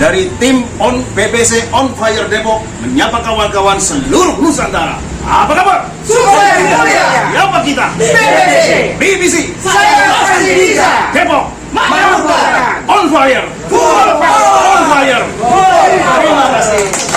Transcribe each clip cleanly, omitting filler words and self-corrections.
dari tim BBC On Fire Depok menyapa kawan-kawan seluruh Nusantara. Apa kabar? Sukses mulia. Siapa kita? BBC. Saya pasti bisa. Depok. Mengubahkan. On Fire. Full power. On Fire. Terima kasih.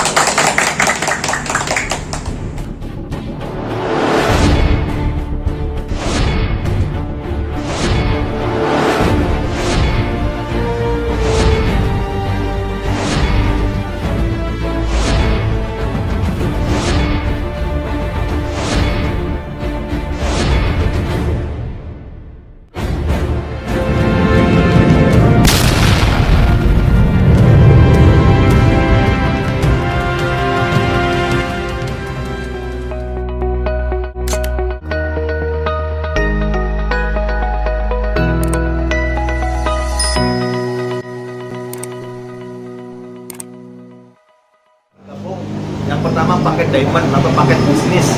Yang pertama paket diamond atau paket bisnis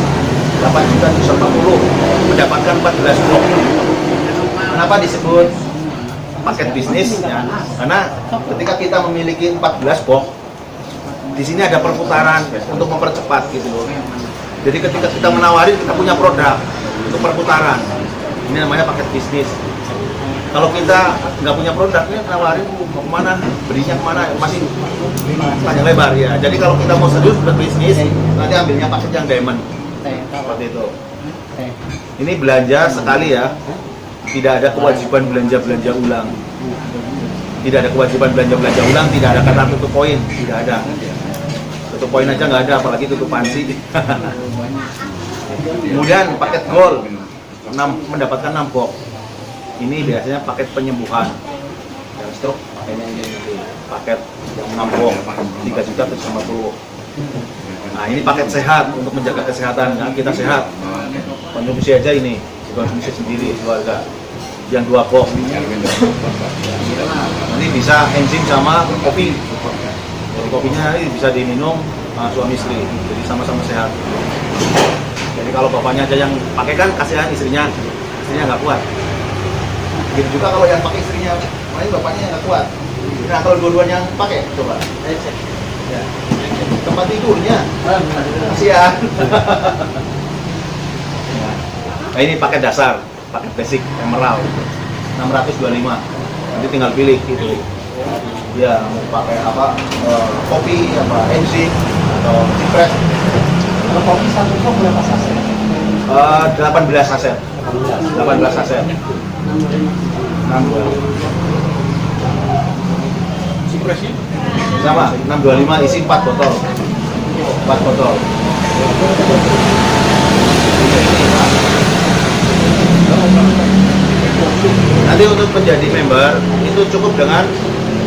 8.740 mendapatkan 14 blok. Kenapa disebut paket bisnis? Ya, karena ketika kita memiliki 14 blok, di sini ada perputaran untuk mempercepat gitu loh. Jadi ketika kita menawari, kita punya produk untuk perputaran. Ini namanya paket bisnis. Kalau kita nggak punya produknya, nawarin mau kemana, belinya kemana, masih panjang lebar ya. Jadi kalau kita mau serius berbisnis, nanti ambilnya paket yang diamond. Seperti itu. Ini belanja sekali ya, tidak ada kewajiban belanja ulang. Tidak ada kewajiban belanja ulang, tidak ada kata tutup poin, tidak ada. Tutup poin aja nggak ada, apalagi tutup pansi. Kemudian paket gold, mendapatkan 6 box. Ini biasanya paket penyembuhan yang stroke, paket yang 6 box 3.750. Nah ini paket sehat untuk menjaga kesehatan, nah, kita sehat konsumsi aja ini, konsumsi sendiri keluarga yang 2 box. Nanti bisa enzim sama kopi. Jadi kopinya ini bisa diminum suami istri, jadi sama-sama sehat. Jadi kalau bapaknya aja yang pakai kan kasihan istrinya nggak kuat. Begitu juga kalau yang pakai istrinya, makanya bapaknya nggak kuat. Nah kalau dua-duanya yang pakai, coba. Ya. Tempat tidurnya, kasihan. Nah ini paket dasar, paket basic emerald 625. Nanti tinggal pilih gitu. Ya mau pakai apa? Kopi, apa enzim atau cipres. Kalau kopi satu kok berapa saset? 18 saset. 18 saset. 6. Cipresnya Sama 625 isi 4 botol. 4 botol. Nanti untuk menjadi member itu cukup dengan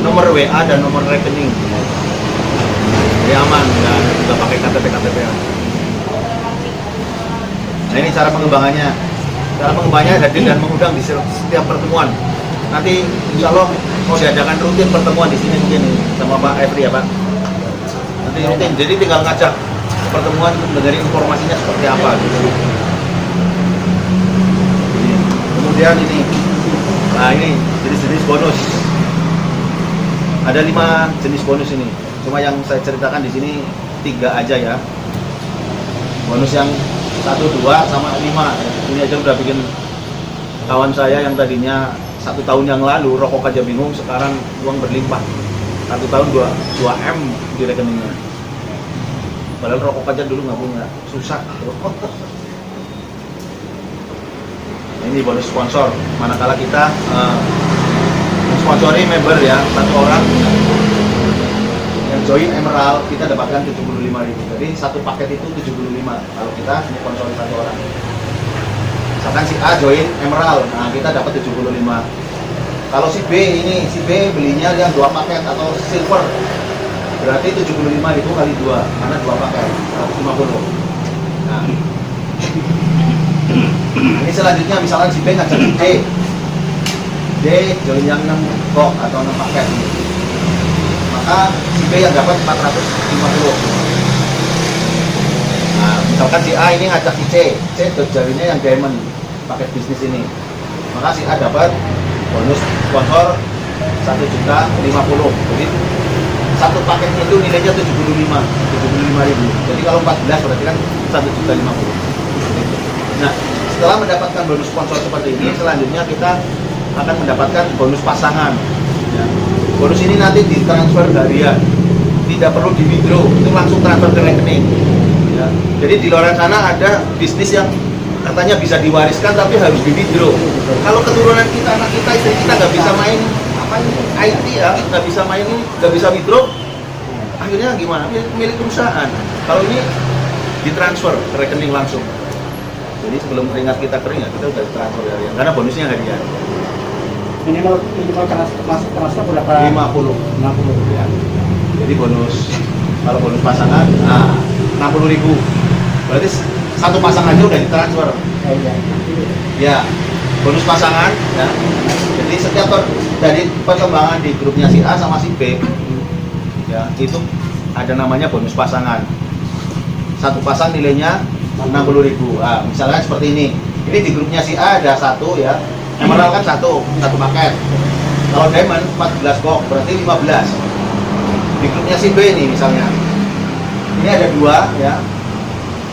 nomor WA dan nomor rekening. Jadi aman, nggak pakai KTP. Nah ini cara pengembangannya. Cara pengembangannya hadir dan mengundang di setiap pertemuan. Nanti insya Allah mau diadakan rutin pertemuan di sini mungkin sama Pak Efri ya Pak. Nanti rutin, jadi tinggal ngajak pertemuan untuk dengerin informasinya seperti apa gitu. Kemudian ini, nah ini jenis-jenis bonus. Ada 5 jenis bonus ini. Cuma yang saya ceritakan di sini 3 aja ya. Bonus yang 1, 2, sama 5. Ini aja udah bikin kawan saya yang tadinya 1 tahun yang lalu rokok aja bingung, sekarang uang berlimpah. 1 tahun 2M di rekeningnya. Padahal rokok aja dulu nggak punya, susah. Ini bonus sponsor. Manakala kita sponsori member ya, 1 orang yang join Emerald, kita dapatkan 75.000. Jadi 1 paket itu 75 kalau kita sponsori 1 orang. Misalkan si A join Emerald, nah kita dapat 75. Kalau si B belinya yang 2 paket atau silver, berarti 75 itu kali 2, karena 2 paket 150. Nah ini selanjutnya misalkan si B ngajak si D join yang 6 box atau 6 paket, maka si B yang dapat 450. Nah misalkan si A ini ngajak si C joinnya yang diamond paket bisnis ini, maka si A dapat bonus sponsor 1.050.000. Jadi satu paketnya itu nilainya 75.000. Jadi kalau 14 berarti kan 1.050.000. Nah, setelah mendapatkan bonus sponsor seperti ini, selanjutnya kita akan mendapatkan bonus pasangan. Ya. Bonus ini nanti ditransfer harian, tidak perlu di withdraw, itu langsung transfer ke rekening. Ya. Jadi di luar sana ada bisnis yang katanya bisa diwariskan tapi harus di withdraw. Kalau keturunan kita, anak kita, istri kita nggak bisa main IT ya, nggak bisa main ini, nggak bisa withdraw, akhirnya gimana? Milik perusahaan. Kalau ini ditransfer ke rekening langsung. Jadi sebelum keringat kita kering ya, kita udah transfer harian karena bonusnya harian. Minimal masuk transfer berapa? 50 ya. Jadi bonus, kalau bonus pasangan 60.000. Berarti satu pasangannya udah ditransfer. Iya. Ya, bonus pasangan ya. Jadi setiap dari perkembangan di grupnya si A sama si B ya, itu ada namanya bonus pasangan. Satu pasang nilainya 60.000. Nah, misalnya seperti ini. Ini di grupnya si A ada satu ya. Emerald kan satu paket. Kalau Diamond 14 kok, berarti 15. Di grupnya si B ini misalnya. Ini ada 2 ya.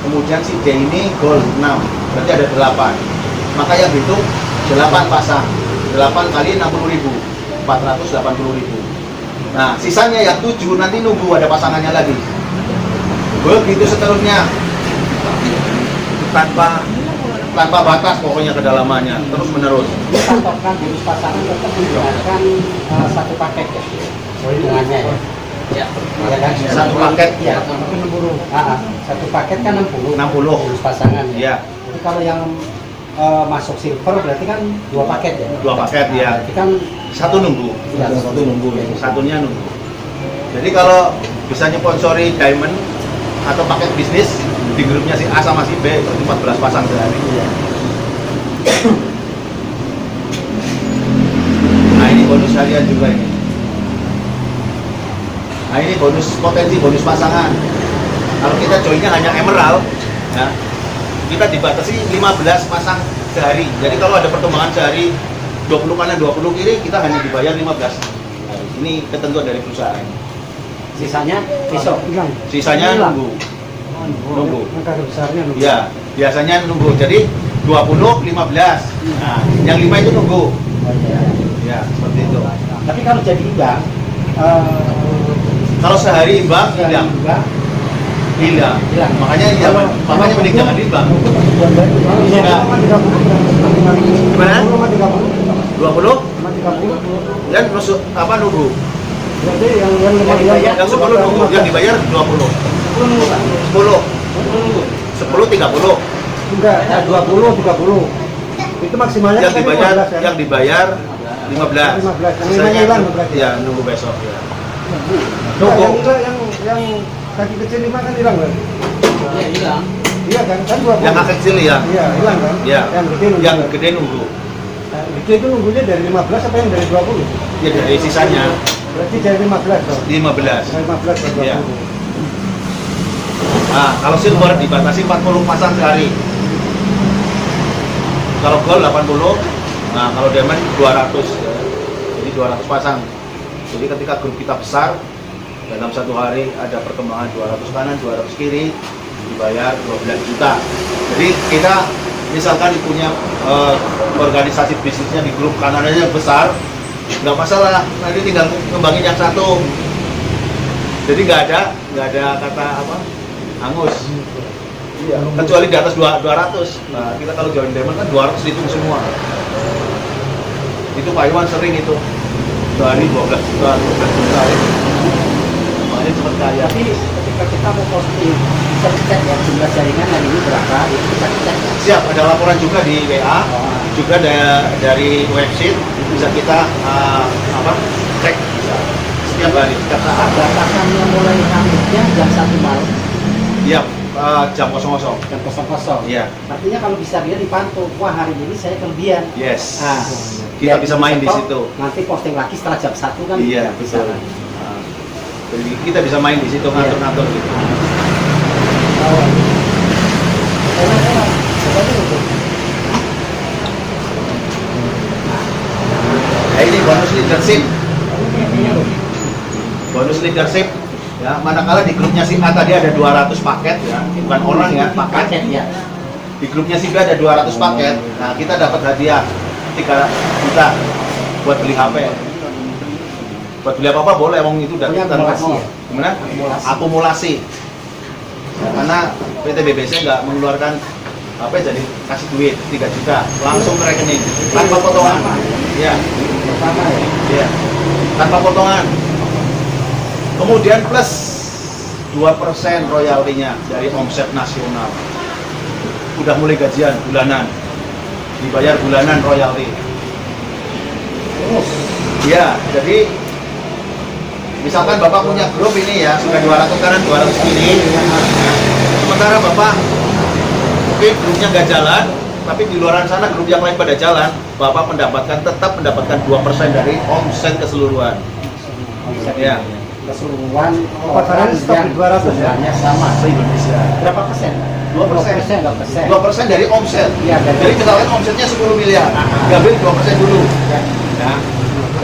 Kemudian si D ini Gold 6, berarti ada 8. Maka yang hitung 8 pasang. 8 kali 60.000, 480.000. Nah, sisanya yang 7 nanti nunggu ada pasangannya lagi. Begitu seterusnya. Tanpa batas pokoknya kedalamannya, terus menerus. Patokan bonus pasangan tetap menggunakan satu paket ya, hitungannya ya. Ya kan? Satu paket ya, 60. Satu paket kan 60 bonus pasangan ya. Iya. Jadi kalau yang masuk silver berarti kan 2 paket ya. 2 paket ya. Berarti kan Satu nunggu. ya, Satu nunggu. Satunya nunggu. Jadi kalau bisa nyponsori Diamond atau paket bisnis di grupnya si A sama si B, berarti 14 pasang sehari. iya. Nah, ini bonus harian juga ini. Nah, ini potensi bonus pasangan. Kalau kita joinnya hanya Emerald, ya, kita dibatasi 15 pasang sehari. Jadi kalau ada perkembangan sehari 20 kanan 20 kiri, kita hanya dibayar 15. Ini ketentuan dari perusahaan. Sisanya besok hilang. Sisanya nunggu. Nunggu. Angka besarnya nunggu. Ya, biasanya nunggu. Jadi 20 15. Nah, yang 5 itu nunggu. Oh, iya. Ya, seperti itu. Tapi kalau jadi imbang, Kalau sehari imbang hilang. Hilang. Makanya ya, makanya mending jangan imbang. Gimana? 20? Dan masuk apa nunggu? Berarti yang Yang 10 nunggu, yang dibayar 20. 10. 10 30. enggak, 20 30. Itu maksimalnya Yang kan dibayar 15, kan? yang dibayar 15. 15. Yang Sisanya limanya hilang berarti. ya nunggu besok ya. Nunggu. Yang kaki kecil 5 kan hilang berarti. Iya hilang. Iya kan? Kan 20. Yang kaki kecil ya. Iya, hilang kan? Ya. Yang gede nunggu. Yang gede nunggu. Nah, gede itu nunggunya dari 15 apa yang dari 20? Ya dari sisanya Berarti dari 15 dong. 15. Dari 15 ke 20. Iya. Nah, kalau silver dibatasi 40 pasang sehari. Kalau gold 80. Nah, kalau diamond 200. Jadi 200 pasang. Jadi ketika grup kita besar, dalam satu hari ada perkembangan 200 kanan, 200 kiri, dibayar 12 juta. Jadi kita misalkan punya organisasi bisnisnya di grup kanannya besar, nggak masalah, nanti tinggal kembangin yang satu. Jadi nggak ada kata apa hangus. Iya. Kecuali di atas 200. Nah, kita kalau join diamond kan 200 dihitung semua. Itu Pak Iwan sering itu. Sehari 12 juta, 12 juta. Makanya cepat kaya. Tapi ketika kita mau posting, bisa dicek ya jumlah jaringan hari ini berapa, itu bisa dicek ya. Siap, ada laporan juga di WA, juga dari website bisa kita cek bisa setiap hari. Setiap saat. Batasannya mulai Kamisnya jam 1 malam, Iya, jam 00. jam 00. Iya. Artinya kalau bisa dia dipantau, wah hari ini saya kelebihan. Yes. Nah, Kita bisa main di stop, situ. Nanti posting lagi setelah jam 1 kan Iya, bisa betul. lagi. Jadi kita bisa main di situ ngatur-ngatur gitu. Nah, ini bonus leadership. bonus leadership ya, manakala di grupnya si A tadi ada 200 paket ya, bukan orang ya, paket ya. di grupnya si B ada 200 paket. Nah, kita dapat hadiah 3 juta buat beli HP. Buat beli apa-apa boleh, emang itu udah Punya akumulasi ya? gimana? Akumulasi. Akumulasi. Ya, karena PT BBC nggak mengeluarkan apa jadi kasih duit 3 juta langsung ke rekening tanpa potongan. Ya. Pertama ya. Ya. Tanpa potongan. Kemudian plus 2% royaltinya dari omset nasional. Udah mulai gajian bulanan. Dibayar bulanan royalti. Ya, jadi misalkan Bapak punya grup ini ya, sudah 200 kanan 200 kiri. Sementara Bapak mungkin grupnya nggak jalan, tapi di luar sana grup yang lain pada jalan, Bapak tetap mendapatkan 2% dari omset keseluruhan. Ya. Keseluruhan Pasaran stop di 200 ya? jumlahnya sama. Se-Indonesia. Berapa persen? 2%. 2%. 2% dari omset. Iya, dari- Jadi misalkan omsetnya 10 miliar, diambil 2% dulu. Ya.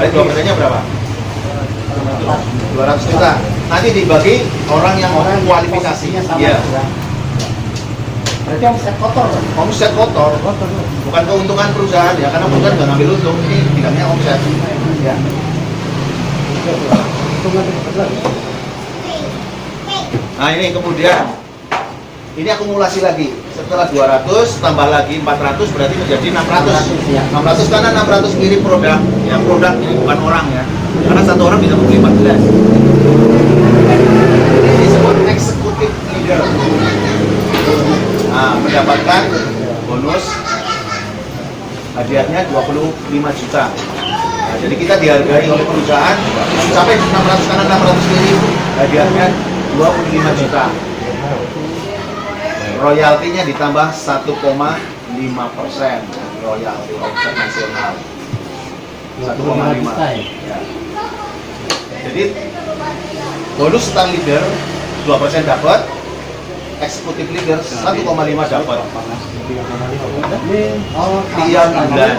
Dari 2%-nya berapa? 200 juta. Nanti dibagi orang yang kualifikasinya sama. Iya. Ya. Berarti omset kotor. Omset kotor, bukan keuntungan perusahaan ya, karena perusahaan nggak ngambil untung, ini bilangnya omset. Ya. Nah ini kemudian, ini akumulasi lagi. Setelah 200 tambah lagi 400 berarti menjadi 600. 600 karena 600 kirim produk, ya produk ini bukan orang ya. Karena satu orang bisa membeli 14. Ini disebut executive leader. Nah, mendapatkan bonus hadiahnya 25 juta. Nah, jadi kita dihargai oleh perusahaan sampai 600 kanan 600 kiri, hadiahnya 25 juta. Royaltinya ditambah 1,5% royalti omset nasional. 1,5. Ya. Jadi bonus star leader 2% dapat, eksekutif leader 1,5 dapat. Oh, Tiap bulan.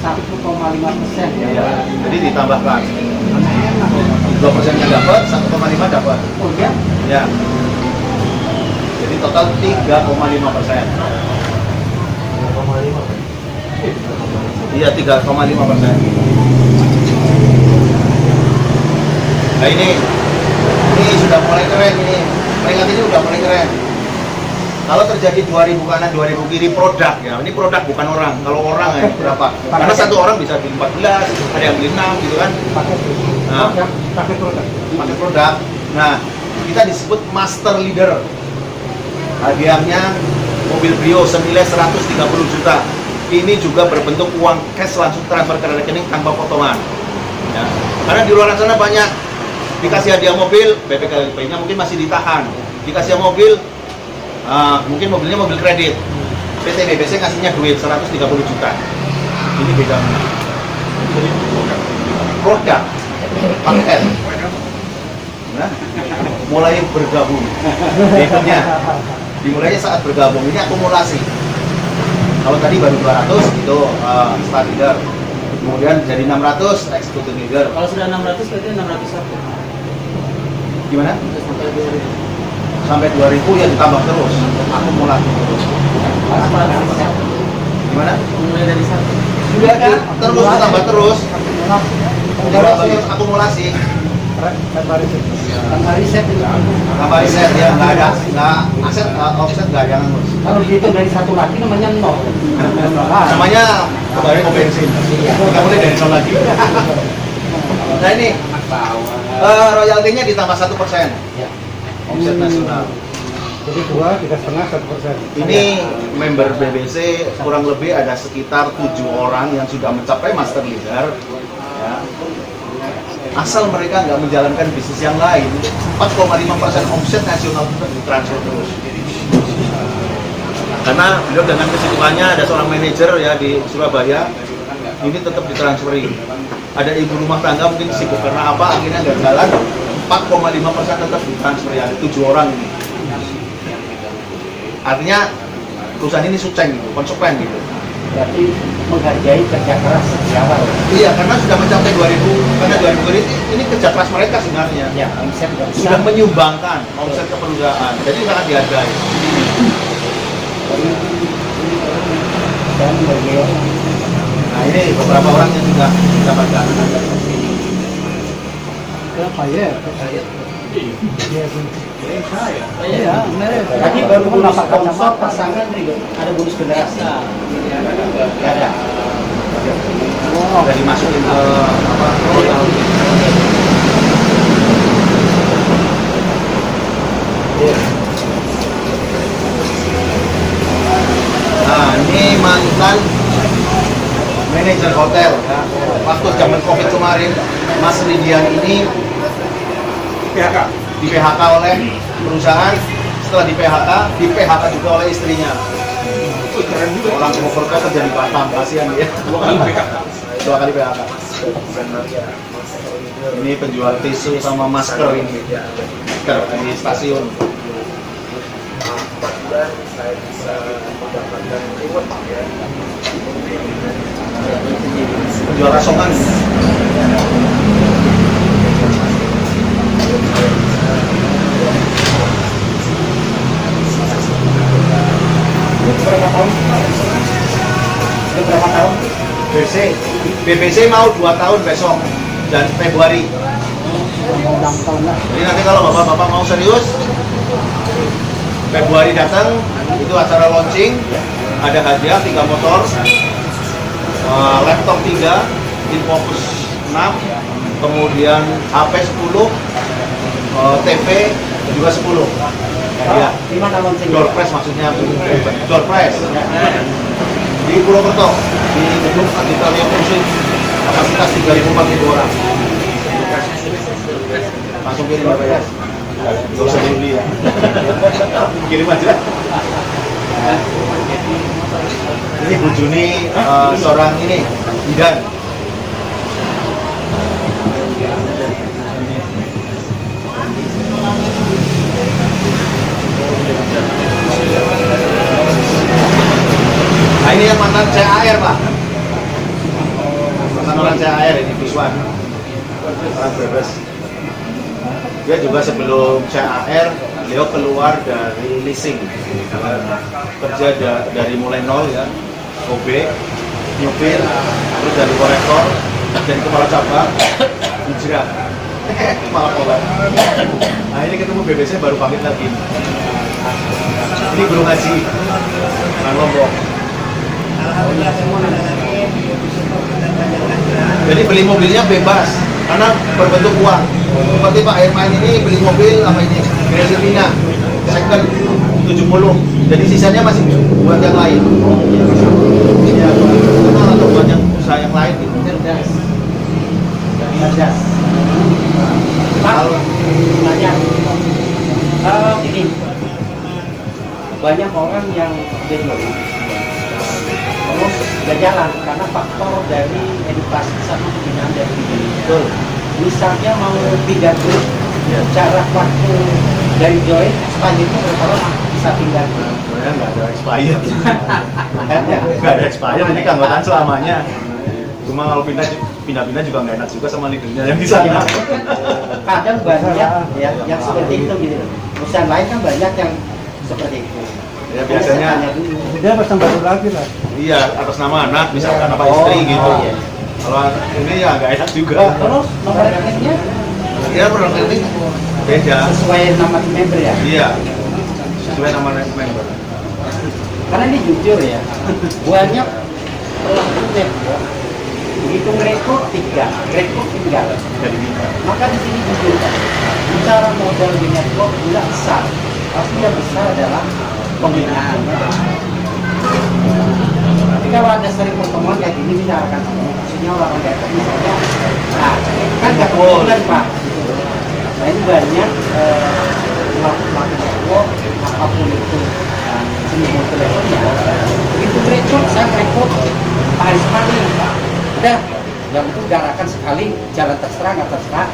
1,5% ya. Ya, jadi ditambahkan 2%-nya dapat, 1,5 dapat. Oh ya? Ya. Jadi total 3,5%. Iya, 3,5%. Nah ini sudah mulai keren ini. Peringkat ini udah mulai keren. Kalau terjadi 2000 kanan 2000 kiri produk ya, ini produk bukan orang. Kalau orang ya berapa? Karena satu orang bisa beli 14, ada yang beli 6 gitu kan. Nah, Pakai produk. pakai produk. Nah, kita disebut master leader. Hadiahnya mobil Brio senilai 130 juta. Ini juga berbentuk uang cash langsung transfer ke rekening tanpa potongan. Ya. Karena di luar sana banyak dikasih hadiah mobil, BPKB-nya mungkin masih ditahan. Dikasih mobil, mungkin mobilnya mobil kredit. PT BBC kasihnya duit 130 juta. Ini bedanya. Produk, paket. Nah, mulai bergabung. Berikutnya, dimulainya saat bergabung ini akumulasi. Kalau tadi baru 200 itu star leader. Kemudian jadi 600 executive leader. Kalau sudah 600 berarti 601. Gimana? Sampai 2000. Sampai 2000 ya ditambah terus, akumulasi terus. Gimana? Mulai dari 1. Sudah terus ditambah terus. Ditambah akumulasi. Tanpa riset itu. Tambah riset ya, nggak ada, aset, offset nggak ada yang ngurus. Kalau dihitung dari satu lagi namanya 0. Namanya kembali ke bensin. Kita mulai dari nol lagi. Nah ini royaltinya ditambah 1%. Ya. Omset nasional. Jadi 2,5, 1%. Ini member BBC kurang lebih ada sekitar 7 orang yang sudah mencapai master leader. Ya. Asal mereka nggak menjalankan bisnis yang lain, 4,5% omset nasional tetap ditransfer terus. Karena beliau dengan kesibukannya ada seorang manajer ya di Surabaya, ini tetap ditransferi. Ada ibu rumah tangga mungkin sibuk karena apa, akhirnya nggak jalan, 4,5% tetap ditransferi, ada 7 orang ini. Artinya perusahaan ini suceng gitu, konsekuen gitu. berarti menghargai kerja keras di awal. Iya, karena sudah mencapai 2000, karena 2000 ini kerja keras mereka sebenarnya. Ya, omset nggak bisa. Sudah menyumbangkan omset ke perusahaan, jadi sangat dihargai. Dan beliau Nah ini beberapa orang yang sudah mendapatkan. Kenapa ya? Iya, tadi baru bonus sponsor pasangan juga ada bonus generasi. Ya, ada. Sudah dimasukin ke apa? Total. Nah ini mantan manajer hotel ya. Waktu zaman COVID kemarin, Mas Ridian ini di PHK oleh perusahaan. Setelah di PHK juga oleh istrinya. Keren juga. Orang Purwokerto kerja di Batam, kasihan dia. 2 kali PHK. Ini penjual tisu sama masker ini. Masker di stasiun. Penjual rasongan. Berapa tahun? Sudah berapa tahun? BBC mau 2 tahun besok dan Februari. Mau 6 tahun lah. Jadi nanti kalau bapak-bapak mau serius, Februari datang, itu acara launching, ada hadiah 3 motor, laptop 3, Infocus 6, kemudian HP 10, TV juga 10. Ya, Di mana launching? door press maksudnya, door press di Purwokerto, di gedung Auditorium Khusus, kapasitas 3.000-4.000 orang. Langsung kirim Bapak ya. Gak usah beli ya. Kirim aja. Ini Bu Juni, seorang ini bidan. Nah ini yang mantan CAR Pak. Mantan orang CAR ini Biswan. Orang Brebes. Dia juga sebelum CAR, beliau keluar dari leasing, kerja dari mulai nol ya, OB, nyupir, terus dari korektor, jadi kepala cabang, hijrah, malah kobar. Nah ini ketemu BBC baru pamit lagi. Ini guru ngaji, orang Lombok. Jadi beli mobilnya bebas, karena berbentuk uang. Seperti Pak Herman ini beli mobil apa ini? Gresirina, second 70. Jadi sisanya masih buat yang lain. Ya, atau buat yang usaha yang lain gitu. Cerdas. Cerdas. Pak, nanya. Ini banyak orang yang jadi terus gak jalan karena faktor dari edukasi sama pembinaan dari diri. Betul. Misalnya mau pidato, cara waktu dari join expired itu berapa lama bisa pindah? Sebenarnya nggak ada expired. Ada. Nggak ada expired, ini keanggotaan selamanya. Cuma kalau pindah-pindah juga nggak enak juga sama leadernya yang di sana. Kadang banyak ya yang seperti itu gitu. Perusahaan lain kan banyak yang seperti itu. Ya biasanya Dia pasang baru lagi lah. iya atas nama anak, misalkan apa istri gitu. iya. Kalau ini ya nggak enak juga. Terus nomor rekeningnya Ya produk ini beda. sesuai nama member ya. Iya. Sesuai nama member. Karena ini jujur ya, banyak pelaku network begitu rekrut 3, rekrut tinggal. Jadi Maka di sini jujur, bicara modal di network tidak besar, tapi yang besar adalah pembinaan. Tapi kalau ada sering pertemuan kayak gini bicarakan maksudnya orang kayak misalnya, nah kan nggak kebetulan Pak. Nah ini banyak pelaku network apapun itu semua teleponnya. Begitu rekrut, saya rekrut hari sekali, udah yang itu garakan sekali, jalan terserah nggak terserah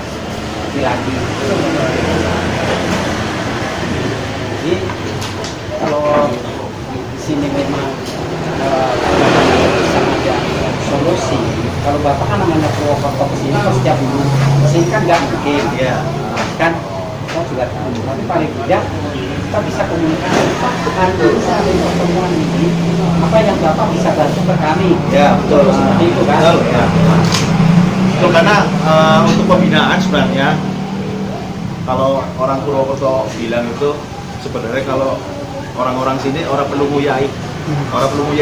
lagi. Jadi kalau di sini memang nggak tahu. Tapi paling tidak kita bisa komunikasi. Pak, nanti bisa ada pertemuan ini. Apa yang Bapak bisa bantu ke kami? Ya, betul. Seperti itu kan? Betul, ya. Betul, karena untuk pembinaan sebenarnya kalau orang Purwokerto bilang itu sebenarnya kalau orang-orang sini orang perlu nguyai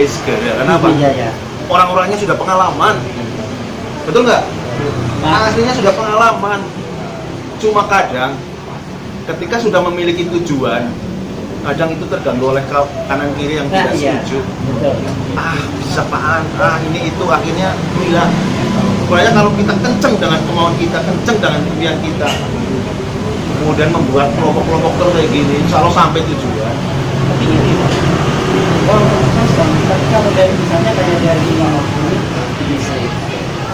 segera. Kenapa? Iya, ya. Orang-orangnya sudah pengalaman, betul nggak? Aslinya sudah pengalaman. Cuma kadang ketika sudah memiliki tujuan, kadang itu terganggu oleh kanan kiri yang tidak iya. setuju. Betul. Bisa apaan? Ini itu akhirnya hilang. Pokoknya kalau kita kenceng dengan kemauan kita, kenceng dengan impian kita, kemudian membuat kelompok-kelompok kayak gini, insya Allah sampai tujuan. Tapi ini tapi kalau dari misalnya kayak dari ini bisa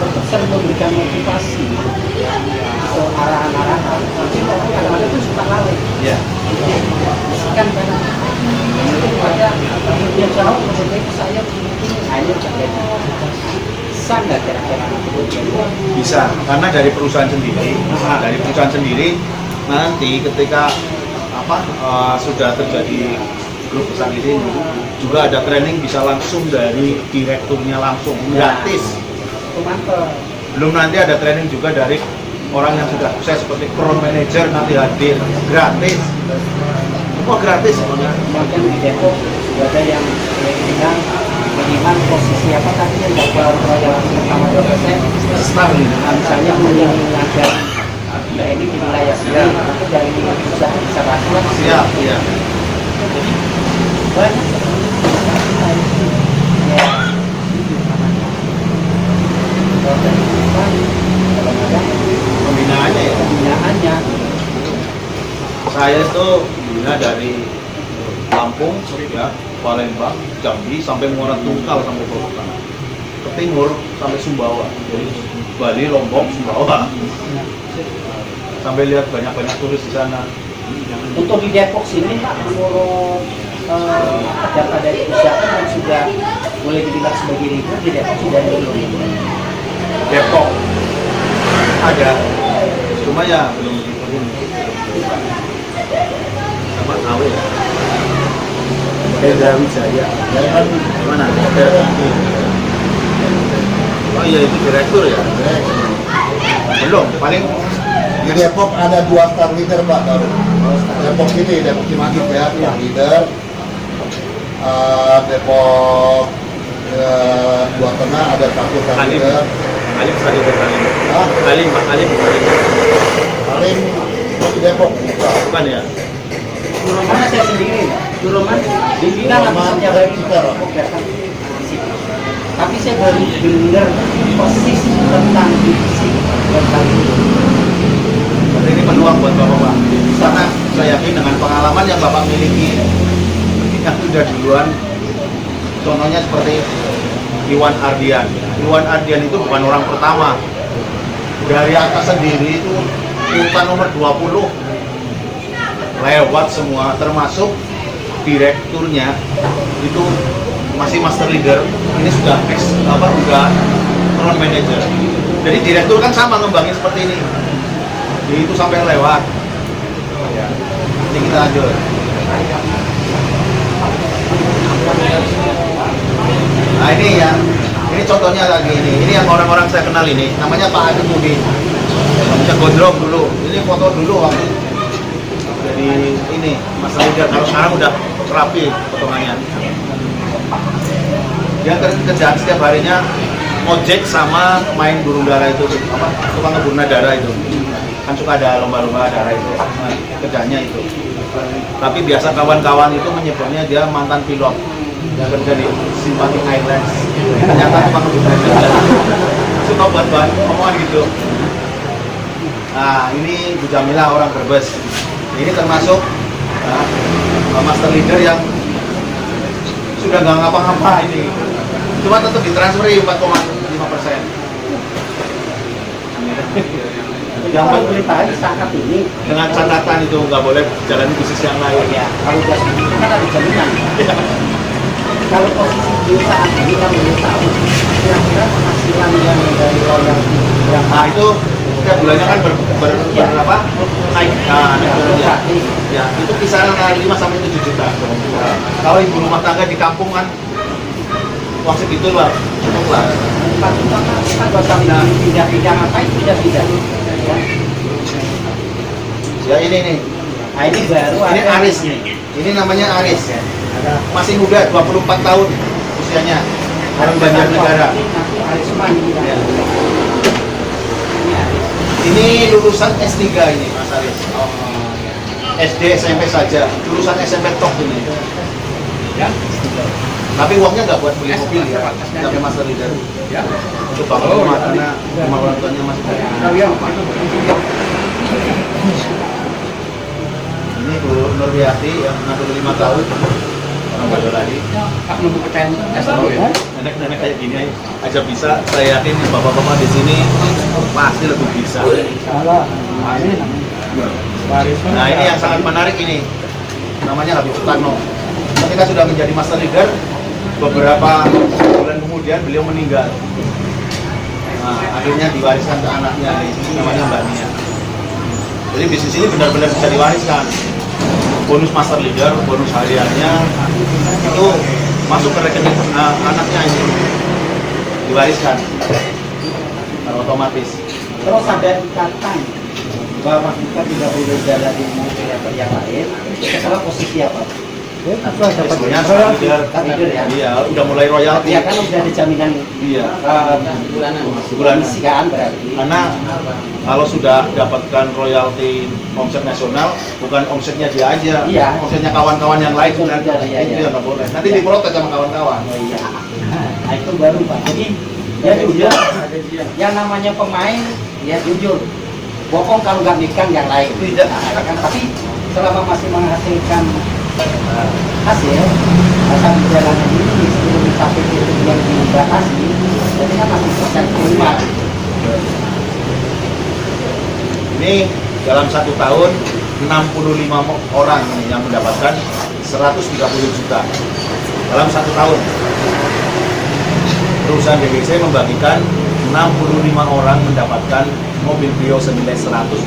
untuk sering memberikan motivasi ke arahan-arahan, tapi orang kadang-kadang itu suka lari. Ya. Bisikan kan itu pada dia jauh menurut saya begini hanya jadi bisa nggak kira-kira Bisa, karena dari perusahaan sendiri, nanti ketika sudah terjadi grup besar ini juga ada training bisa langsung dari direkturnya langsung gratis. mantap. Belum nanti ada training juga dari orang yang sudah sukses seperti crown manager nanti hadir gratis. Semua gratis semuanya. Bahkan di Depok sudah ada yang bilang minimal posisi apa tadi yang dapat royalti pertama 2%. Setahun ini. Nah, misalnya yang ada ini di wilayah sini, tapi dari perusahaan bisa bantu. Siap, iya. Banyak. Ya. Pembinaannya ya. Pembinaannya Saya itu bina dari Lampung, ya, Palembang, Jambi sampai Muara Tungkal sampai Purwokerto. Ke timur sampai Sumbawa. Jadi Bali, Lombok, Sumbawa. Sampai lihat banyak-banyak turis di sana. untuk di Depok sini Pak, menurut data dari perusahaan yang sudah boleh dibilang sebagai libur di Depok sudah ada belum? Depok ada, cuma ya belum begitu ini. Sama tahu ya. Hendra Wijaya. Mana? Oh iya, itu direktur ya. Belum, paling Di Depok ada 2 star leader Pak baru. Depok ini, Depok Cimanggis ya, star leader. Depok Dua Tengah ada 1 star Alim. leader. Alim sekali berkali. Hah? Alim, Pak Alim. Paling di Depok bukan. Bukan ya? Karena saya sendiri, Juroman dibilang misalnya dari Cikarang. tapi saya baru dengar persis tentang divisi tentang itu. Berarti ini peluang buat Bapak. Karena saya yakin dengan pengalaman yang Bapak miliki yang sudah duluan, contohnya seperti Iwan Ardian. Iwan Ardian itu bukan orang pertama. Dari atas sendiri itu urutan nomor 20 lewat semua, termasuk direkturnya itu masih master leader. Ini sudah udah crown manager. Jadi direktur kan sama ngembangin seperti ini. Jadi itu sampai lewat. Ya. Ini kita lanjut. Nah ini ya, ini contohnya lagi ini. Ini yang orang-orang saya kenal ini. Namanya Pak Adi Mudi. Bisa gondrong dulu. Ini foto dulu waktu jadi ini master leader. Kalau sekarang udah rapi potongannya. Dia kerjaan setiap harinya ojek sama main burung dara itu, tukang ngeburu dara itu. Kan suka ada lomba-lomba dara itu. Nah, kerjanya itu. Tapi biasa kawan-kawan itu menyebutnya dia mantan pilot. Dia kerja di Sympathic Airlines. Ternyata tukang ngeburu dara. Suka buat omongan gitu. Nah, ini Bu Jamila orang Brebes. Ini termasuk master leader yang sudah nggak ngapa-ngapa ini. Cuma tetap ditransferi 4,5%. Yang pemerintahan sangat ini Dengan catatan itu nggak boleh jalan bisnis yang lain. ya kalau udah segitu kan ada jaminan. Kalau posisi di saat ini kan belum tahu kira-kira penghasilan yang dari royalti yang Nah itu setiap bulannya kan berapa naik, naik turun ya. Ya, itu kisaran 5 sampai 7 juta. Nah, kalau ibu rumah tangga di kampung kan uang segitu lah, cukup lah. Kan buat kami pindah-pindah ngapain pindah-pindah? Ya ini nih, Nah ini baru ini ada- Aris nih. Ini namanya Aris. Masih muda, 24 tahun usianya. Orang Banjarnegara. Nanti Aris Man ini. Ya. Ini Aris. Ini lulusan S3 ini Mas Aris. Oh, ya. SD, SMP saja. Lulusan SMP top ini. Ya. Tapi uangnya nggak buat beli mobil ya. Tapi master leader. Ya. Untuk bangun rumah karena rumah orang tuanya masih banyak. Ini Bu Nurwiyati yang 65 tahun. Orang Boyolali. Pak nunggu kepen Ya. Nenek-nenek kayak gini aja bisa. Saya yakin bapak-bapak di sini pasti lebih bisa. Salah. Ini namanya. Nah ini yang sangat menarik ini. Namanya Habib Sutarno. Ketika sudah menjadi master leader, beberapa bulan kemudian beliau meninggal. Nah, akhirnya diwariskan ke anaknya, namanya Mbak Nia. Jadi bisnis ini benar-benar bisa diwariskan. Bonus master leader, bonus hariannya itu masuk ke rekening anaknya ini, diwariskan. Nah, otomatis. Terus ada ikatan bahwa kita tidak boleh jalan di mobil yang lain. Sekarang posisi apa? Apa dapat Sebenarnya royalti? leader, Leader ya? iya, udah mulai royalti. Ya kan udah ada jaminan Iya. bulanan. Bulanan. Komisi kan berarti. Karena kalau sudah dapatkan royalti omset nasional, bukan omsetnya dia aja, Iya. omsetnya kawan-kawan yang lain Itu kan, benar, iya, itu iya. yang nggak boleh. Nanti diprotes sama kawan-kawan. Oh iya. Nah itu baru Pak. Jadi ya jujur, yang namanya pemain ya jujur. Bohong kalau nggak mikir yang lain. Tidak. Nah, kan tapi selama masih menghasilkan hasil asal jalanan ini sebelum sampai titik yang dibatasi, jadi kan masih persen kelima. Ini dalam 1 tahun 65 orang nih yang mendapatkan 130 juta dalam 1 tahun. Perusahaan BBC membagikan 65 orang mendapatkan mobil Brio senilai 130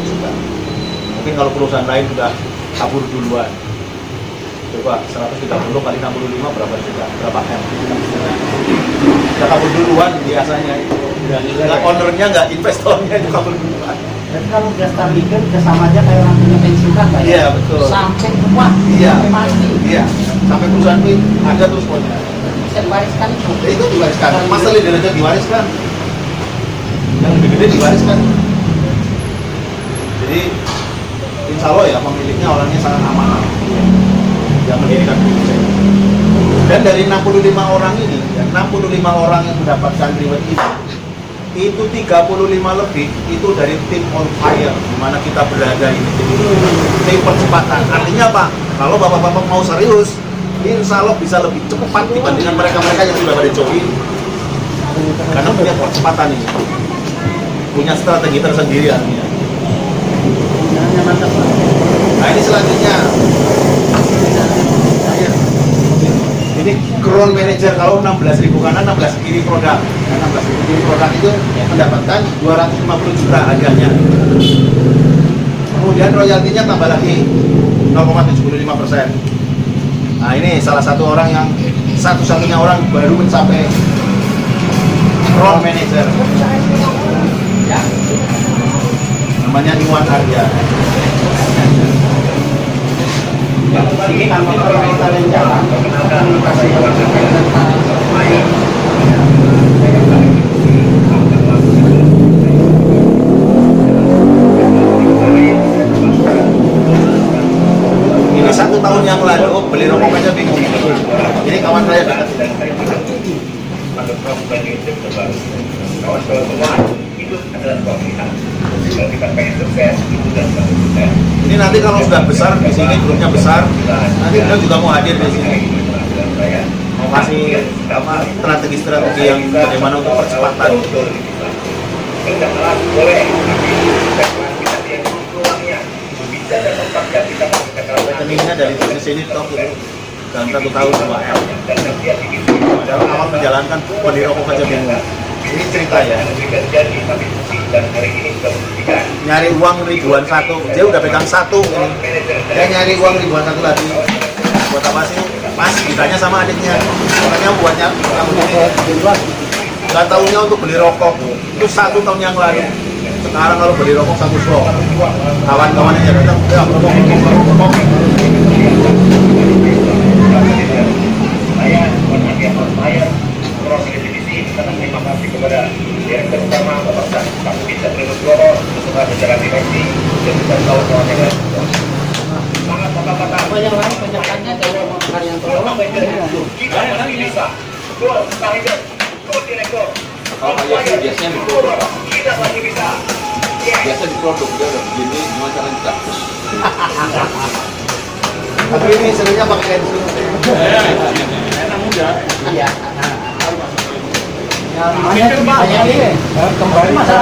juta. Mungkin kalau perusahaan lain sudah kabur duluan. Coba 130 kali 65 berapa juta? Berapa M? Sudah kabur duluan biasanya. Nggak ownernya, nggak investornya itu kabur duluan. Jadi kalau udah start mikir udah sama aja kayak orang punya pensiunan Pak. Iya, betul. Sampai tua, Iya. sampai mati. Iya, sampai perusahaan itu ada terus pokoknya. Bisa diwariskan itu. Ya, itu diwariskan. Master leader aja diwariskan. Yang lebih gede diwariskan. Jadi insya Allah ya pemiliknya orangnya sangat amanah yang mendirikan BBC. Dan dari 65 orang ini, ya, 65 orang yang mendapatkan reward ini, itu 35 lebih itu dari tim on fire di mana kita berada ini. Tim percepatan. Artinya apa? Kalau bapak-bapak mau serius, insya Allah bisa lebih cepat dibandingkan mereka-mereka yang sudah pada join. Karena punya percepatan ini, punya strategi tersendiri artinya. Nah ini selanjutnya. Ini ground manager kalau 16.000 kanan 16 kiri produk. Nah, 16.000 kiri produk itu mendapatkan 250 juta harganya. Kemudian royaltinya tambah lagi 0,75%. Nah ini salah satu orang yang satu-satunya orang baru mencapai ground manager. Ya. Namanya Iwan Arya. Ini tanpa kita jalan, komunikasi Ini 1 tahun yang lalu beli rokok aja bingung. Ini kawan saya dekat. Ini nanti kalau sudah besar di sini grupnya besar, nanti kita juga mau hadir di sini. Mau kasih strategi-strategi yang bagaimana untuk percepatan. Rekeningnya dari bisnis ini top itu dalam 1 tahun 2 M. Dalam awal menjalankan beli rokok aja bingung. Ini cerita ya. Nyari uang ribuan satu, dia udah pegang satu ini. Dia nyari uang ribuan satu lagi. Buat apa sih? Mas, ditanya sama adiknya. Makanya buatnya kamu ini. Gak tahunya untuk beli rokok. Itu 1 tahun yang lalu. Sekarang kalau beli rokok 1 slot. Kawan-kawannya datang, ya rokok. Saya proses di sini sangat terima kasih kepada Direktur Utama Bapak Kamu bisa Prinugroho untuk berjalan di Messi dan bisa tahu semuanya. Sangat kata-kata Apa yang lain penyakannya kalau mau yang tolong kita masih bisa. Gol Tiger, gol direktur. Kalau kayak biasanya diproduk, Kita masih bisa. biasa diproduk dia udah begini gimana caranya dihapus. Tapi ini sebenarnya pakai pensil. iya. Ya, namanya cuma ini kembali ke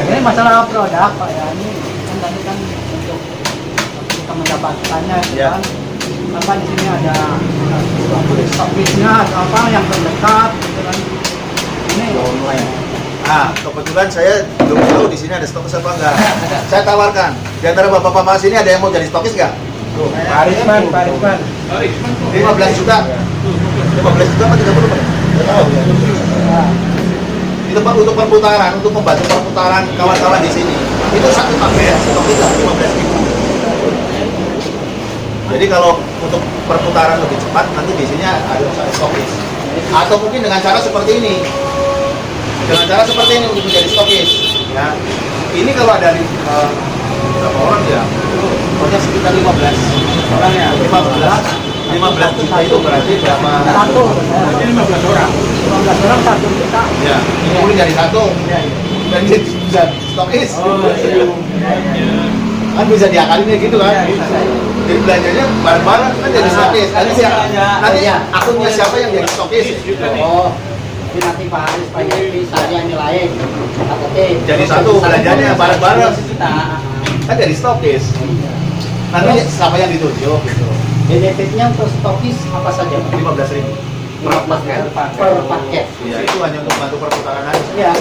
ini masalah produk Pak ya, ini kan tadi kan untuk kita mendapatkannya itu Ya. kan apa di sini ada stokisnya atau apa yang terdekat gitu kan ini Nah, kebetulan saya belum tahu di sini ada stokis apa enggak. Saya tawarkan. Di antara bapak-bapak sini ada yang mau jadi stokis enggak? Parisman 15 juta. 15 juta apa 30 Pak? Itu Pak untuk perputaran, untuk membantu perputaran kawan-kawan di sini. Itu satu paket, stokis 15.000. Jadi kalau untuk perputaran lebih cepat nanti di sini ada stokis. Atau mungkin dengan cara seperti ini. Dengan cara seperti ini untuk menjadi stokis. Ya. Ini kalau ada berapa orang ya? Pokoknya sekitar 15 orang ya. 15 juta itu berarti berapa? satu berarti 15 orang 1 juta Ya, ini jadi satu. Dan jadi bisa stokis. Kan bisa diakalin kayak gitu kan? Jadi belanjanya bareng-bareng kan jadi stokis. Nanti akunnya siapa yang jadi stokis? Oh, jadi nanti Pak Haris, Pak Yepi, saya nilai Jadi satu belanjanya bareng-bareng. Kan jadi stokis. Nanti siapa yang ditunjuk gitu. Benefitnya untuk stokis apa saja? 15.000 per paket. Per paket. Ya, itu hanya untuk bantu perputaran aja. Iya.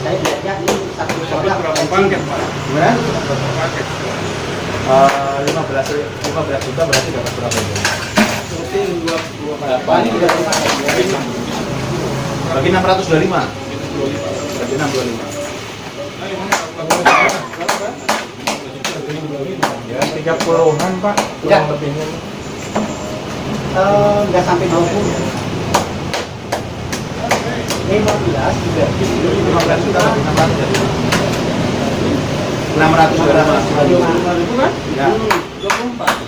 Saya lihatnya ini satu produk. Gimana? 15 juta berarti dapat berapa itu? Ini juga dipakai. Bagi 625. Bagi 625. ya 30-an Pak Ya. kurang lebihnya Nggak sampai 20. 15 juga. 15 juta bagi 600 jadi 600 berapa? Ya.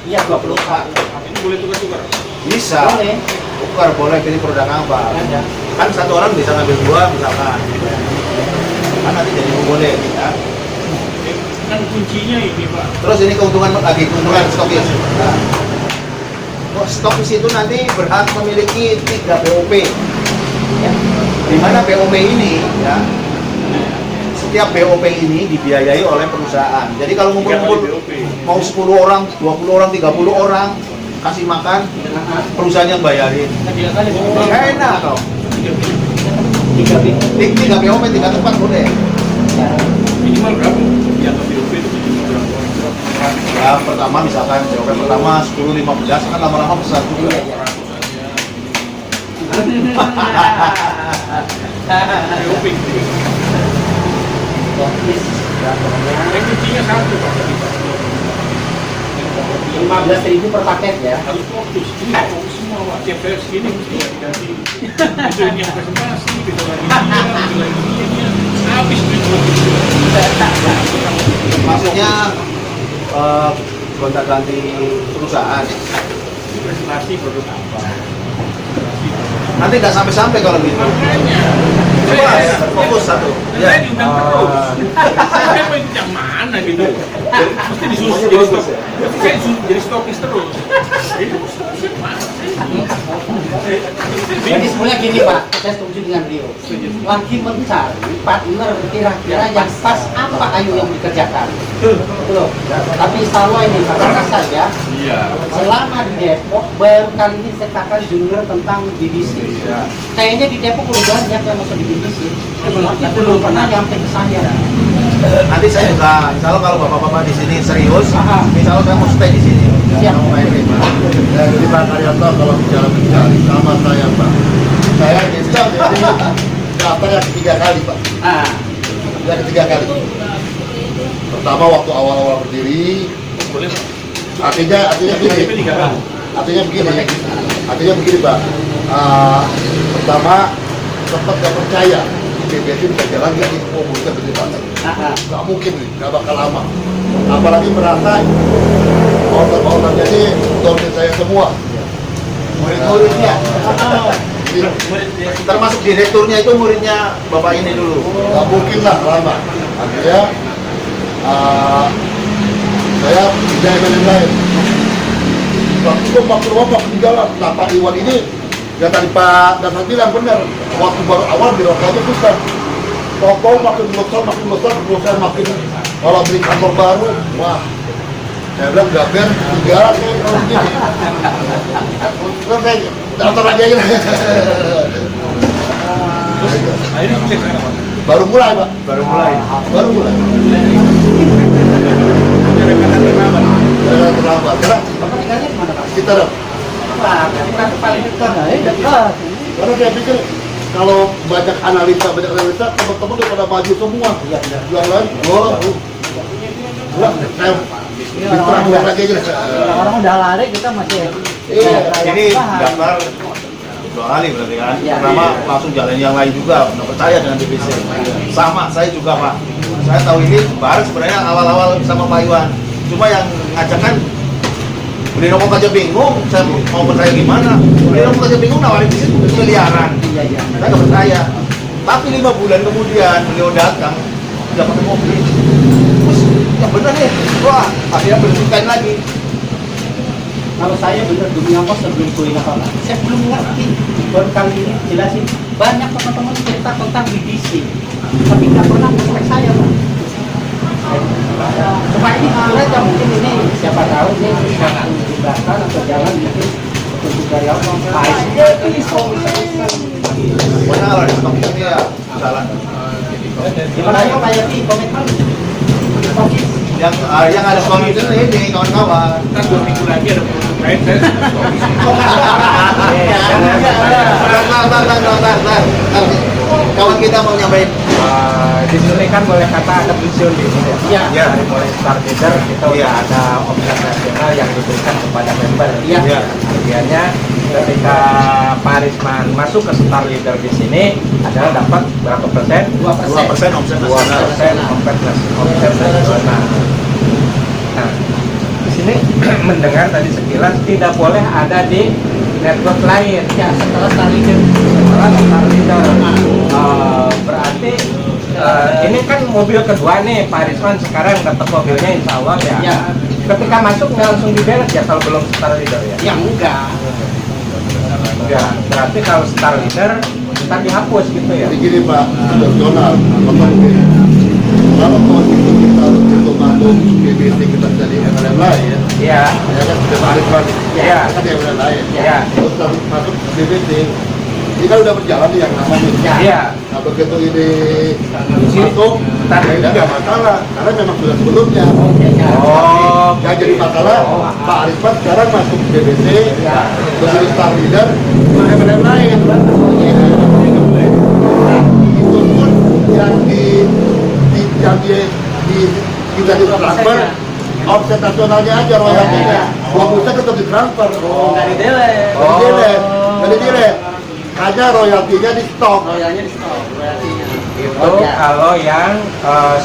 Iya 24. Bisa. Boleh. Tukar boleh pilih produk apa? Ada. Kan satu orang bisa ngambil 2 misalkan. Kan nanti jadi boleh ya. Kan kuncinya ini Pak. Terus ini keuntungan lagi keuntungan stokis. Nah, stokis itu nanti berhak memiliki 3 BOP. Ya. Di mana BOP ini ya setiap BOP ini dibiayai oleh perusahaan. Jadi kalau ngumpul-ngumpul mau 10 orang, 20 orang, 30 orang kasih makan, perusahaan yang bayarin. Enak kok. 3 BOP, 3 tempat boleh. Minimal berapa? Yang ke BOP itu minimal berapa? Ya pertama misalkan BOP pertama 10, 15 kan lama-lama besar juga. BOP gitu. Yang kuncinya satu Pak. 15.000 per paket ya. Harus fokus. Ini fokus semua Pak. Tiap kali segini mesti dikasih. Itu ini yang presentasi, itu lagi dia. Habis duit. Maksudnya gonta-ganti perusahaan. Presentasi produk apa? Nanti nggak sampai-sampai kalau gitu. Makanya. Coba fokus satu. Saya Ya. diundang terus. Saya mau ikut yang mana gitu. Mesti disuruh jadi stokis. Saya disuruh jadi stokis terus. Itu stokis mana? Jadi sebenarnya gini Pak, saya setuju dengan Rio. Lagi mencari partner kira-kira yang pas apa ayu yang dikerjakan. Betul. Tapi selalu ini katakan saja Iya. Selama di Depok baru kali ini saya katakan junior tentang BBC. Kayaknya di Depok udah banyak yang masuk di BBC. Tapi belum pernah nyampe ke saya. Nanti saya juga, insya Allah kalau bapak-bapak di sini serius, insya Allah saya mau stay di sini. Siap. Mau main game. Ya, jadi Pak Karyanto kalau bicara mencari sama saya Pak. Saya jadi daftar yang ketiga kali Pak. Yang ketiga kali. Pertama waktu awal-awal berdiri. Boleh. Artinya begini. Artinya begini Pak. Pertama sempat gak percaya BBC bisa jalan nggak ini komunitas begini Pak. Nggak mungkin nih, nggak bakal lama. Apalagi merasa order-ordernya ini domain saya semua. Murid-muridnya. Termasuk direkturnya itu muridnya bapak ini dulu. Nggak mungkin lah lama. Akhirnya saya pindah yang lain. Waktu itu waktu di jalan, nah Pak Iwan ini ya tadi Pak Dasar bilang benar, waktu baru awal birokrasinya susah. Toko makin besar, makin kalau beli kantor baru, wah, saya bilang nggak biar tinggal kayak kalau begini. Terus saya daftar lagi aja. Akhirnya cek apa? Baru mulai Pak, Baru mulai. Jangan terlambat, karena Bapak tinggalnya di mana Pak? kita dah. Pak, bukan paling dekat. Dekat. Karena saya pikir kalau banyak analisa, teman-teman udah pada maju semua. Yang lain, saya diterang lagi aja. Orang udah lari kita masih. Iya, Ini daftar 2 kali berarti kan. Ya. Pertama langsung jalan yang lain juga, nggak percaya dengan BBC. Sama, saya juga Pak. Saya tahu ini bareng sebenarnya awal-awal sama Pak Iwan. Cuma yang ngajakkan beli rokok aja bingung, saya mau percaya gimana? Beli rokok aja bingung, nawarin di situ miliaran. Iya. Saya nggak percaya. Tapi 5 bulan kemudian beliau datang, udah pakai mobil. Terus, ya bener nih, wah akhirnya berhentikan lagi. Kalau saya bener dunia kos sebelum kuliah apa Pak? Saya belum ngerti. Baru kali ini jelasin banyak teman-teman cerita tentang BBC. Tapi nggak pernah prospek saya Pak. Supaya ini jujur aja mungkin ini siapa tahu ini bisa dibahkan atau jalan mungkin untuk karyawan Pokoknya kalau di stok ini ya jalan. gimana ya kayak di komitmen stokis Yang ada suami itu ini kawan-kawan. Ntar 2 minggu lagi ada produk lain saya Kawan kita mau nyobain. Di sini kan boleh kata ada pensiun di sini ya. Iya. Dari mulai start leader kita udah ada omset nasional yang diberikan kepada member. Iya. Artinya ketika Pak Arisman masuk ke star leader di sini adalah dapat berapa persen? 2% omset 2% nasional. omset nasional. Nah, di sini mendengar tadi sekilas tidak boleh ada di network lain. ya setelah star leader Setelah star leader. Berarti ini kan mobil kedua nih Pak Arisman sekarang dapat mobilnya insya Allah ya. Ya. Ketika masuk nggak langsung diderek ya kalau belum star leader ya? yang enggak Enggak. Berarti kalau star leader ntar dihapus gitu ya? Jadi gini Pak, nasional, kalau kita untuk masuk BBC kita jadi MLM lain, Iya. ya kan sudah balik lagi. Iya. Kita di MLM lain. Iya. Terus kalau masuk BBC, ini kan udah berjalan nih yang namanya. Iya. Nah begitu ini masuk, ya nggak masalah, karena memang sudah sebelumnya. Oh. Yang jadi masalah, Pak Arisman sekarang masuk BBC, begitu star leader, ke MLM lain. Itu pun yang kita ditransfer, omset nasionalnya aja royaltinya. Uang pusat tetap ditransfer. nggak di delay Nggak di-delay. Hanya royaltinya di stok. royalnya di stok royaltinya Itu kalau yang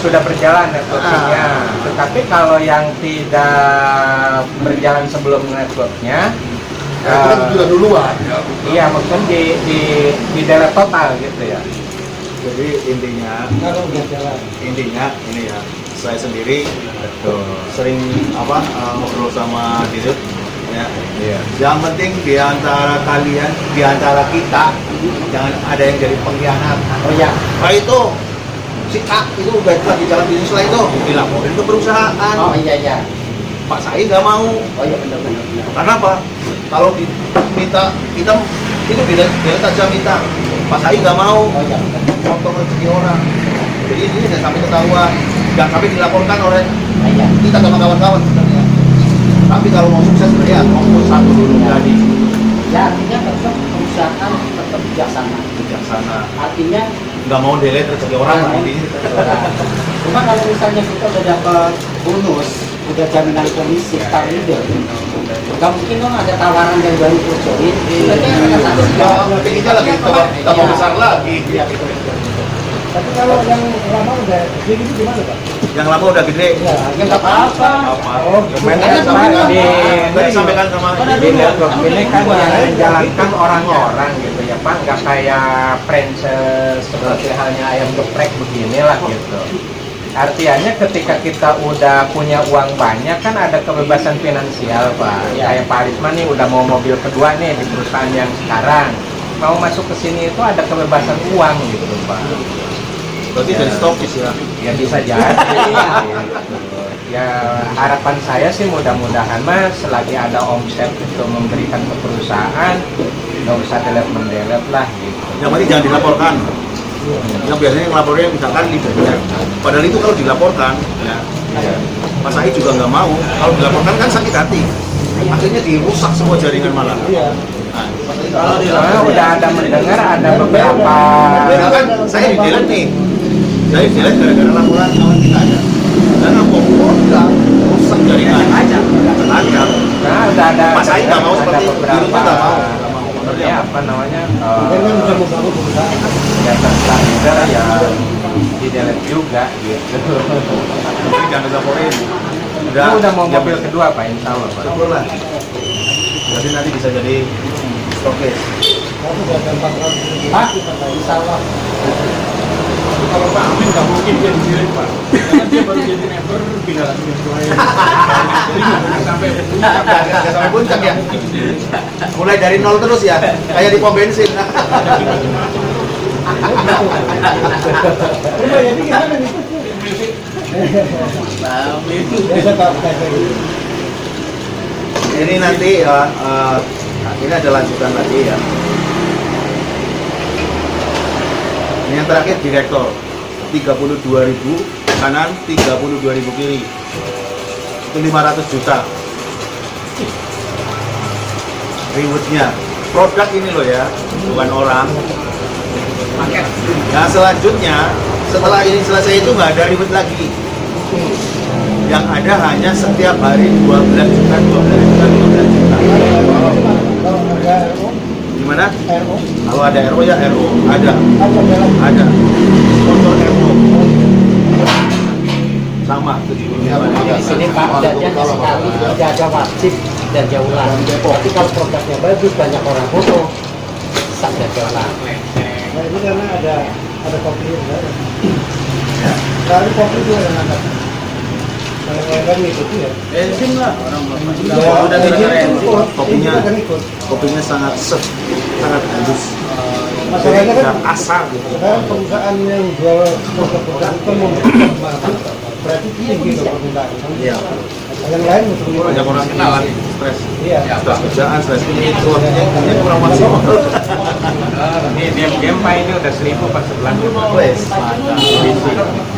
sudah berjalan networknya. Tetapi kalau yang tidak berjalan sebelum networknya, Itu kan sudah duluan. Ya. iya maksudnya di delete total gitu ya. Jadi intinya ini ya, saya sendiri sering ngobrol sama Dirut ya. Iya. Yang penting di antara kalian, di antara kita jangan ada yang jadi pengkhianat. oh ya Nah itu si A itu baik lagi jalan bisnis lah itu dilaporin ke perusahaan. oh iya Pak Said nggak mau. Oh iya benar-benar. Karena apa? Kalau kita itu beda saja minta. Pak Said nggak mau Oh iya. potong rezeki orang. Jadi ini nggak sampai ketahuan, nggak sampai dilaporkan oleh Iya. kita sama kawan-kawan sebenarnya. Tapi kalau mau sukses ya ngomong satu dulu jadi Ya artinya tetap perusahaan tetap bijaksana. Artinya Nggak mau delete rezeki orang lah ini. cuma kalau misalnya kita udah dapat bonus, udah jaminan komisi star leader, nggak mungkin dong ada tawaran dari baru join. Berarti ada satu Ya, kita lagi tambah besar lagi. Iya betul. Tapi kalau yang lama udah jadi gitu gimana Pak? Yang lama udah gede. Ya nggak apa-apa. Oh, Cuman kan di Tadi sampaikan sama di network ini kan yang menjalankan orang-orang gitu ya Pak, nggak kayak franchise seperti halnya ayam geprek beginilah gitu. Artinya ketika kita udah punya uang banyak kan ada kebebasan finansial Pak. Kayak Pak Arisman nih udah mau mobil kedua nih di perusahaan yang sekarang, mau masuk ke sini itu ada kebebasan uang gitu Pak. berarti dari stokis ya. Ya bisa jadi gitu. Ya harapan saya sih mudah-mudahan mas selagi ada omset untuk memberikan ke perusahaan nggak usah delete lah gitu. Yang penting jangan dilaporkan. Yang biasanya ngelapornya misalkan leadernya. Padahal itu kalau dilaporkan, ya, Mas Said juga nggak mau. Kalau dilaporkan kan sakit hati. Akhirnya dirusak semua jaringan malah. Nah, kalau Soalnya udah ada mendengar ada beberapa ya kan saya di delete nih. Saya di delete gara-gara laporan kawan kita ada. Dan apa udah rusak jaringan. Aja. nah udah ada Mas Said nggak mau seperti itu. beberapa Dirut nggak mau. ya apa namanya udah data leader yang di delete juga gitu. Jangan dilaporin. Udah mau mobil kedua Pak, insya Allah Pak. Syukur lah. Jadi nanti bisa jadi stokis. Pak, insya Allah. Kalau Pak Amin nggak mungkin dia di-delete Pak. Karena dia baru jadi member pindah lagi ke lain. Jadi nggak sampai Nggak sampai puncak ya. Mulai dari nol terus ya, kayak di pom bensin. jadi gimana nih? Biasa Pak kayak gitu. Ini nanti ini ada lanjutan lagi ya. Ini yang terakhir direktor 32.000 kanan, 32.000 kiri. Itu 500 juta. Rewardnya produk ini loh ya, bukan orang. Nah selanjutnya setelah ini selesai itu nggak ada reward lagi. Yang ada hanya setiap hari 12 juta, 12 juta, 12 juta. Kalau ada RO, Gimana? RO, Kalau ada RO ya RO, ada. Sponsor RO. Sama Di sini Pak dadanya sekali tidak ada wajib dan jauhan. Tapi kalau produknya bagus banyak orang foto, tak ada jauhan. nah ini karena ada kopi juga. Dari kopi juga ada nangkap. Kalau yang lain ngikuti ya. enzim lah orang udah keren. Kopinya Kan ikut. kopinya sangat sangat halus. Masalahnya kan Dan asar gitu. sekarang perusahaan yang jual produk-produk itu mau berarti tinggi gitu permintaan. Iya. Yang lain untuk Banyak orang kenalan stres. Iya. Stres kerjaan, stres ini itu artinya kurang maksimal. Ini game Pak ini udah 1.000 pas sebelah Wes,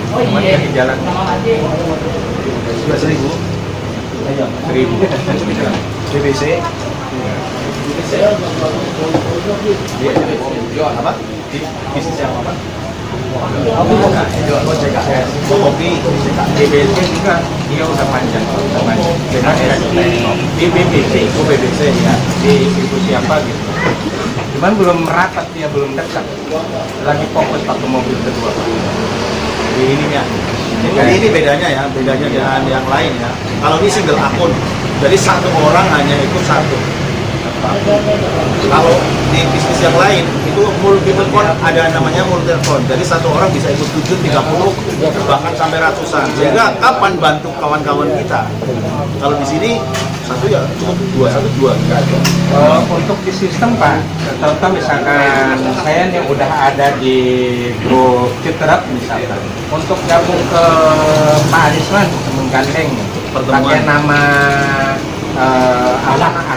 cuman yang di jalan sudah 1.000. 1.000 BBC. Apa? Bisnis yang apa? Kopi. BBC juga dia udah panjang di BBC Oh BBC ya. di distribusi apa gitu cuman belum merapat dia belum dekat lagi fokus pakai mobil kedua Pak. Di ininya. Jadi ini bedanya ya, bedanya dengan yang lain ya. Kalau ini single akun, jadi satu orang hanya ikut satu. Kalau di bisnis yang lain itu multiple account, ada namanya multi account. Jadi satu orang bisa ikut 7, 30, bahkan sampai ratusan. Sehingga kapan bantu kawan-kawan kita? Kalau di sini satu ya cukup 212 enggak ada. Untuk di sistem Pak, contoh misalkan saya yang udah ada di grup Citerak misalkan, untuk gabung ke Pak Arisman menggandeng pertemuan. nama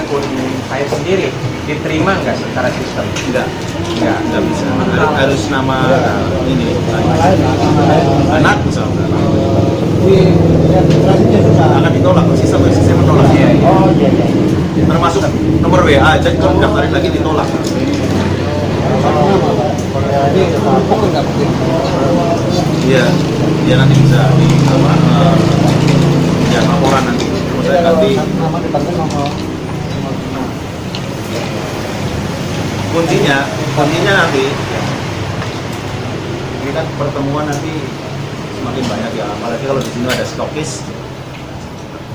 akun saya sendiri, diterima nggak secara sistem? Nggak bisa. Harus nama ini anak misalnya. Akan ditolak, sistem menolak. Oh iya iya. Termasuk nomor WA aja kalau daftarin lagi ditolak. Iya, dia nanti bisa di ya laporan nanti. Saya ganti kuncinya nanti ini kan pertemuan nanti semakin banyak ya, apalagi kalau di sini ada stokis,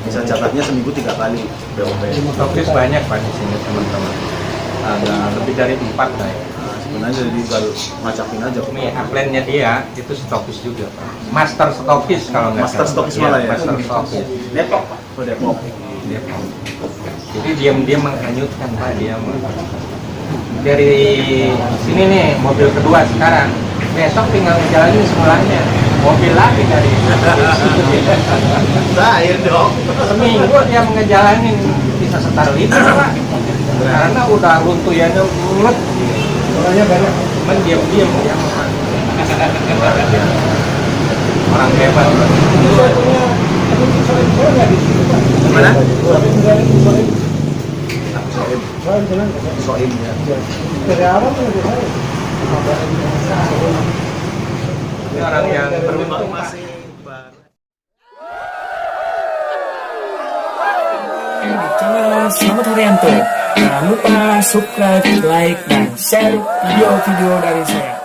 bisa catatnya seminggu 3 kali BOP. Stokis banyak Pak di sini teman-teman, ada lebih dari 4 lah ya. Sebenarnya jadi baru ngacakin aja. Ini upline-nya dia itu stokis juga Pak. Master stokis kalau nggak Master salah. stokis Iya, malah ya? Master stokis. Depok Pak. Oh, Depok. Depok. Jadi diam-diam menghanyutkan Pak dia. Dari sini nih mobil kedua sekarang, besok tinggal ngejalanin semulanya mobil lagi dari Saya dong. seminggu dia ngejalanin bisa setar liter Pak, karena udah runtuyannya mulut. Orangnya banyak. Cuman diam-diam dia mah. Orang hebat. Saya punya teman saya nggak di sini Pak. Mana? Soalnya jalan ke sana. Soim ya. Dari awal tuh udah saya. Ini orang yang beruntung Pak. Masih Channel Selamat Haryanto. Jangan lupa subscribe, like, dan share video-video dari saya.